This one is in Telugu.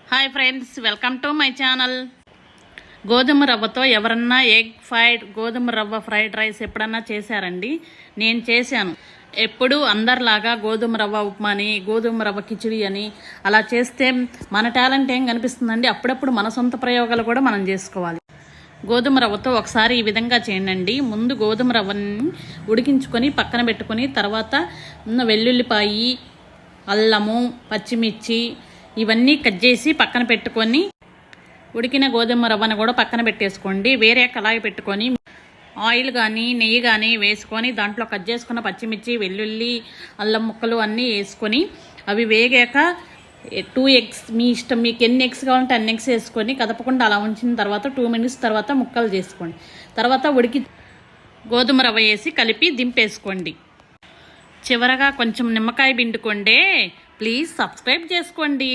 Hi friends, welcome to my channel. గోధుమ రవ్వతో ఎవరన్నా గోధుమ రవ్వ ఫ్రైడ్ రైస్ ఎప్పుడన్నా చేశారండి? నేను చేశాను. ఎప్పుడు అందరిలాగా గోధుమ రవ్వ ఉప్మాని, గోధుమ రవ్వ కిచిడి అని అలా చేస్తే మన టాలెంట్ ఏం కనిపిస్తుందండి. అప్పుడప్పుడు మన సొంత ప్రయోగాలు కూడా మనం చేసుకోవాలి. గోధుమ రవ్వతో ఒకసారి ఈ విధంగా చేయండి. ముందు గోధుమ రవ్వని ఉడికించుకొని పక్కన పెట్టుకొని, తర్వాత వెల్లుల్లిపాయి, అల్లము, పచ్చిమిర్చి ఇవన్నీ కట్ చేసి పక్కన పెట్టుకొని, ఉడికిన గోధుమ రవ్వను కూడా పక్కన పెట్టేసుకోండి. వేరే కళాయి పెట్టుకొని ఆయిల్ కానీ నెయ్యి కానీ వేసుకొని దాంట్లో కట్ చేసుకున్న పచ్చిమిర్చి, వెల్లుల్లి, అల్లం ముక్కలు అన్నీ వేసుకొని అవి వేగాక 2 eggs, మీ ఇష్టం, మీకు ఎన్ని ఎగ్స్ కావాలంటే అన్ని ఎగ్స్ వేసుకొని కదపకుండా అలా ఉంచిన తర్వాత 2 minutes తర్వాత ముక్కలు చేసుకోండి. తర్వాత గోధుమ రవ్వ వేసి కలిపి దింపేసుకోండి. చివరగా కొంచెం నిమ్మకాయ పిండుకోండి. ప్లీజ్ సబ్స్క్రైబ్ చేసుకోండి.